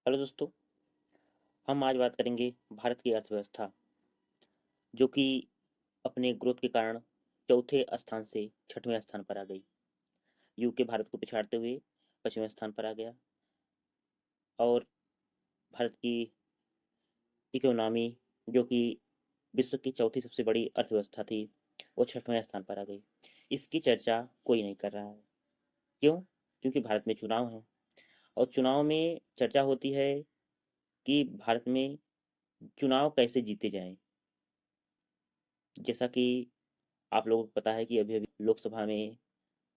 Hello दोस्तों। हम आज बात करेंगे भारत की अर्थव्यवस्था, जो कि अपने ग्रोथ के कारण चौथे स्थान से छठवें स्थान पर आ गई। यूके भारत को पिछाड़ते हुए पश्चिमी स्थान पर आ गया और भारत की इकोनॉमी, जो कि विश्व की चौथी सबसे बड़ी अर्थव्यवस्था थी, वो छठवें स्थान पर आ गई। इसकी चर्चा कोई नहीं कर रहा है। क्यों? क्योंकि भारत में चुनाव है और चुनाव में चर्चा होती है कि भारत में चुनाव कैसे जीते जाएं। जैसा कि आप लोगों को पता है कि अभी-अभी लोकसभा में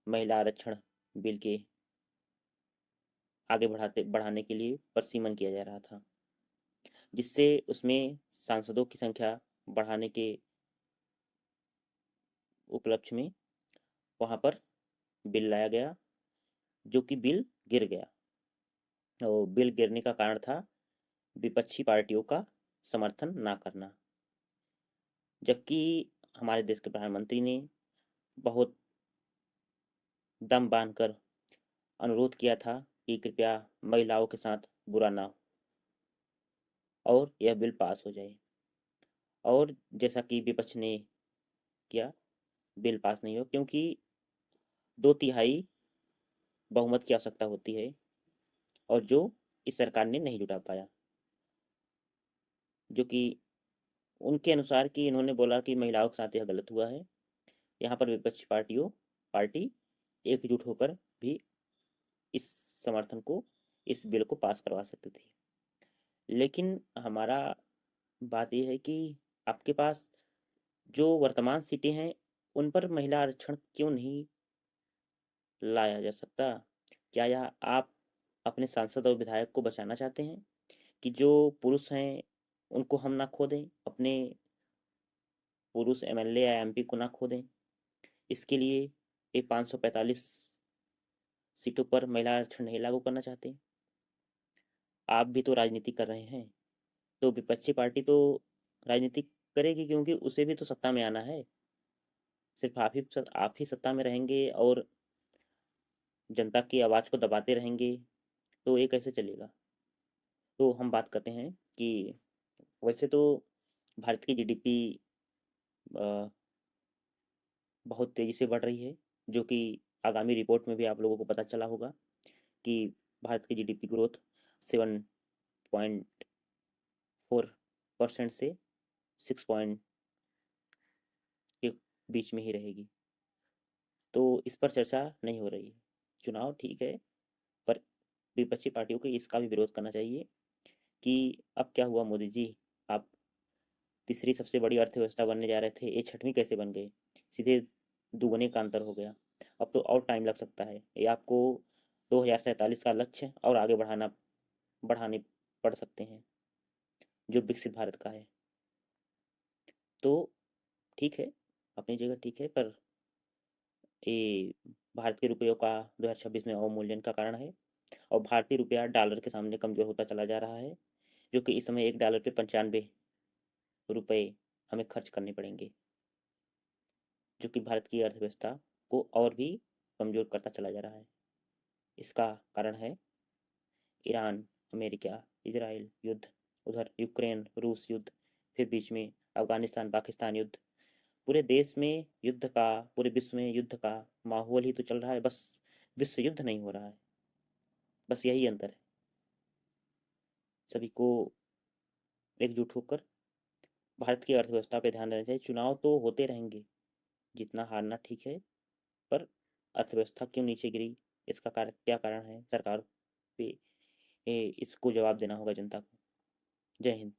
महिला आरक्षण बिल के आगे बढ़ाने के लिए प्रसीमन किया जा रहा था, जिससे उसमें सांसदों की संख्या बढ़ाने के उपलक्ष्य में वहाँ पर बिल लाया गया, जो कि बिल गिर गया। और बिल गिरने का कारण था विपक्षी पार्टियों का समर्थन ना करना। जबकि हमारे देश के प्रधानमंत्री ने बहुत दम बांधकर अनुरोध किया था कि कृपया महिलाओं के साथ बुरा ना हो और यह बिल पास हो जाए। और जैसा कि विपक्ष ने किया, बिल पास नहीं हो, क्योंकि 2/3 बहुमत की आवश्यकता होती है और जो इस सरकार ने नहीं जुटा पाया। जो कि उनके अनुसार कि इन्होंने बोला कि महिलाओं के साथ यह गलत हुआ है। यहाँ पर विपक्षी पार्टी एकजुट होकर भी इस समर्थन को इस बिल को पास करवा सकती थी। लेकिन हमारा बात यह है कि आपके पास जो वर्तमान सीटें हैं, उन पर महिला आरक्षण क्यों नहीं लाया जा सकता? क्या यह आप अपने सांसद और विधायक को बचाना चाहते हैं कि जो पुरुष हैं उनको हम ना खो दें, अपने पुरुष एमएलए या एमपी को ना खो दें? इसके लिए ये 545 सीटों पर महिला आरक्षण नहीं लागू करना चाहते? आप भी तो राजनीति कर रहे हैं, तो विपक्षी पार्टी तो राजनीति करेगी, क्योंकि उसे भी तो सत्ता में आना है। सिर्फ आप ही सत्ता में रहेंगे और जनता की आवाज़ को दबाते रहेंगे, तो ये कैसे चलेगा? तो हम बात करते हैं कि वैसे तो भारत की जीडीपी बहुत तेज़ी से बढ़ रही है, जो कि आगामी रिपोर्ट में भी आप लोगों को पता चला होगा कि भारत की जीडीपी ग्रोथ 7.4% से 6 पॉइंट के बीच में ही रहेगी। तो इस पर चर्चा नहीं हो रही है। चुनाव ठीक है, पर विपक्षी पार्टियों को इसका भी विरोध करना चाहिए कि अब क्या हुआ मोदी जी? आप तीसरी सबसे बड़ी अर्थव्यवस्था बनने जा रहे थे, ये छठवीं कैसे बन गए? सीधे दुगने का अंतर हो गया। अब तो और टाइम लग सकता है। ये आपको 2047 का लक्ष्य और आगे बढ़ाने पड़ सकते हैं, जो विकसित भारत का है। तो ठीक है, अपनी जगह ठीक है, पर ये भारत के रुपयों का 2026 में अवमूल्यन का कारण है और भारतीय रुपया डॉलर के सामने कमज़ोर होता चला जा रहा है, जो कि इस समय 1 डॉलर पे 95 रुपए हमें खर्च करने पड़ेंगे, जो कि भारत की अर्थव्यवस्था को और भी कमज़ोर करता चला जा रहा है। इसका कारण है ईरान, अमेरिका, इजराइल युद्ध, उधर यूक्रेन, रूस युद्ध, फिर बीच में अफ़गानिस्तान, पाकिस्तान युद्ध। पूरे देश में युद्ध का, पूरे विश्व में युद्ध का माहौल ही तो चल रहा है, बस विश्व युद्ध नहीं हो रहा है। बस यही अंतर है। सभी को एकजुट होकर भारत की अर्थव्यवस्था पे ध्यान देना चाहिए। चुनाव तो होते रहेंगे, जीतना हारना ठीक है, पर अर्थव्यवस्था क्यों नीचे गिरी, इसका क्या कारण है, सरकार पे इसको जवाब देना होगा जनता को। जय हिंद।